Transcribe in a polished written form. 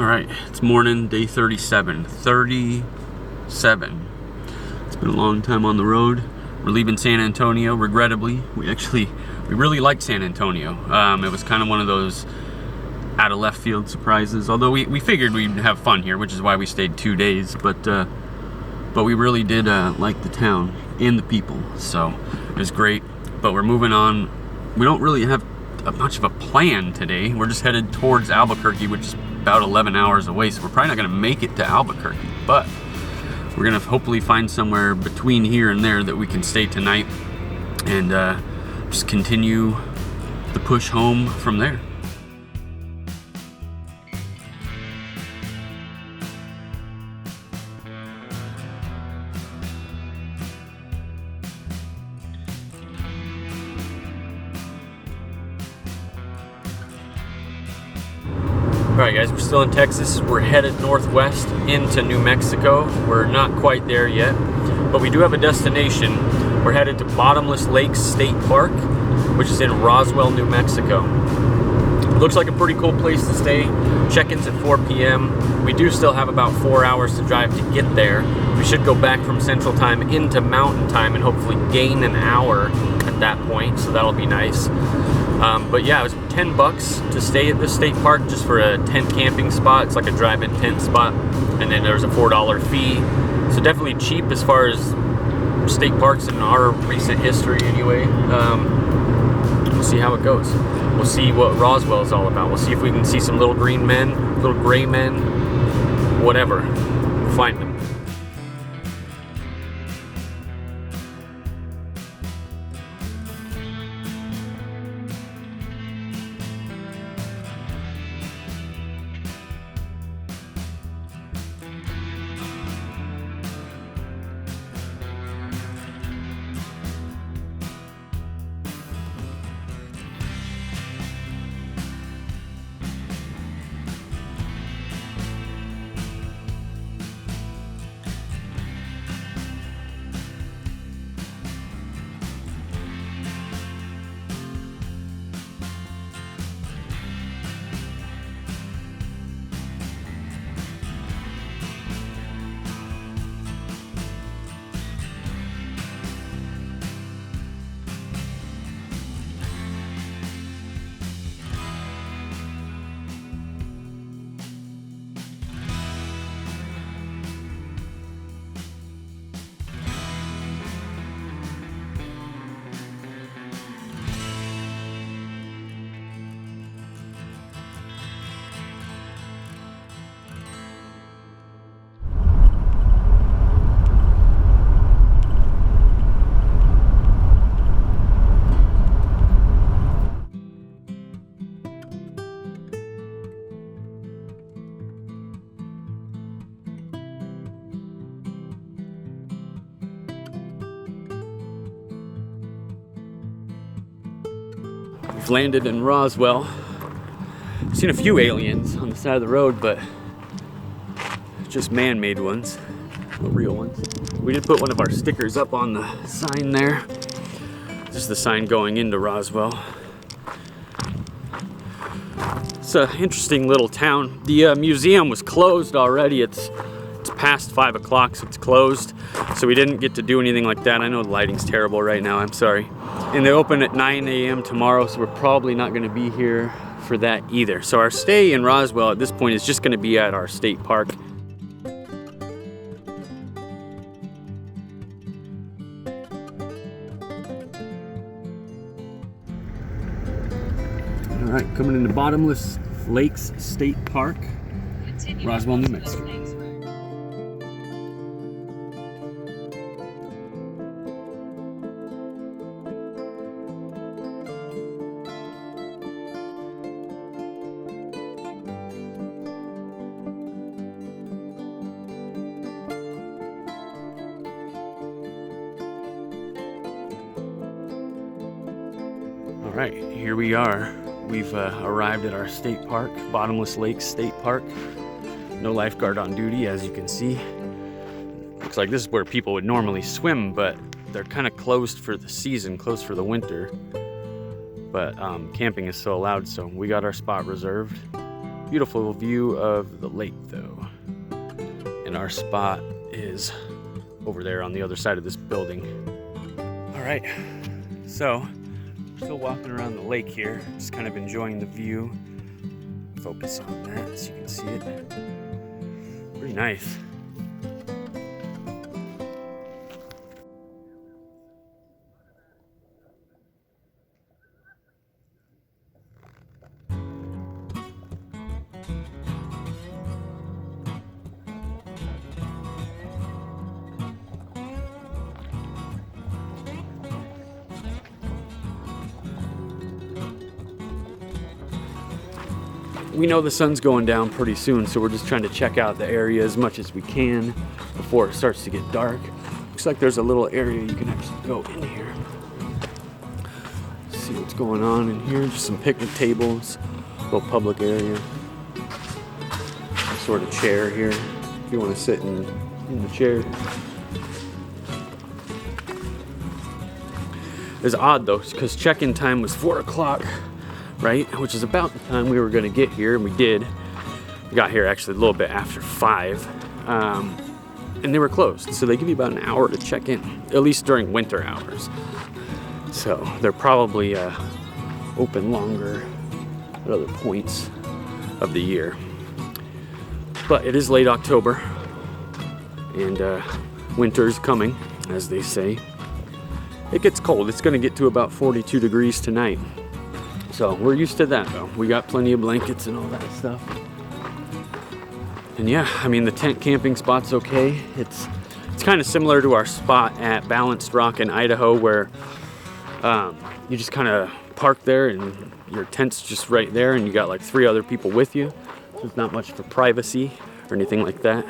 Alright, it's morning, day 37. 37. It's been a long time on the road. We're leaving San Antonio, regrettably. We really liked San Antonio. It was kind of one of those out of left field surprises. Although we figured we'd have fun here, which is why we stayed 2 days. But we really did like the town and the people. So it was great. But we're moving on. We don't really have much of a plan today. We're just headed towards Albuquerque, which is about 11 hours away, so we're probably not going to make it to Albuquerque, but we're going to hopefully find somewhere between here and there that we can stay tonight and just continue the push home from there. Alright guys, we're still in Texas. We're headed northwest into New Mexico. We're not quite there yet, but we do have a destination. We're headed to Bottomless Lakes State Park, which is in Roswell, New Mexico. It looks like a pretty cool place to stay. Check-in's at 4 p.m. We do still have about 4 hours to drive to get there. We should go back from Central Time into Mountain Time and hopefully gain an hour at that point, so that'll be nice. But yeah, it was $10 to stay at this state park just for a tent camping spot. It's like a drive-in tent spot, and then there's a $4 fee. So definitely cheap as far as state parks in our recent history anyway. We'll see how it goes. We'll see what Roswell is all about. We'll see if we can see some little green men, little gray men, whatever. We'll find them. We've landed in Roswell. I've seen a few aliens on the side of the road, but just man-made ones, no real ones. We did put one of our stickers up on the sign there. This is the sign going into Roswell. It's an interesting little town. The museum was closed already. It's past 5 o'clock, so it's closed. So we didn't get to do anything like that. I know the lighting's terrible right now, I'm sorry. And they open at 9 a.m. tomorrow, so we're probably not gonna be here for that either. So our stay in Roswell at this point is just gonna be at our state park. All right, coming into Bottomless Lakes State Park, Roswell, New Mexico. All right, here we are. We've arrived at our state park, Bottomless Lakes State Park. No lifeguard on duty, as you can see. Looks like this is where people would normally swim, but they're kind of closed for the season, closed for the winter. But camping is still allowed, so we got our spot reserved. Beautiful view of the lake though. And our spot is over there on the other side of this building. All right, so still walking around the lake here, just kind of enjoying the view. Focus on that so you can see it. Pretty nice. We know the sun's going down pretty soon, so we're just trying to check out the area as much as we can before it starts to get dark. Looks like there's a little area you can actually go in here. See what's going on in here. Just some picnic tables, little public area. Some sort of chair here if you want to sit in the chair. It's odd though, because check-in time was 4 o'clock. Right, which is about the time we were going to get here, and we did. We got here actually a little bit after 5, and they were closed. So they give you about an hour to check in, at least during winter hours. So they're probably open longer at other points of the year. But it is late October, and winter's coming, as they say. It gets cold. It's going to get to about 42 degrees tonight. So we're used to that though. We got plenty of blankets and all that stuff. And yeah, I mean the tent camping spot's okay. It's kind of similar to our spot at Balanced Rock in Idaho, where you just kind of park there and your tent's just right there, and you got like 3 other people with you. So there's not much for privacy or anything like that.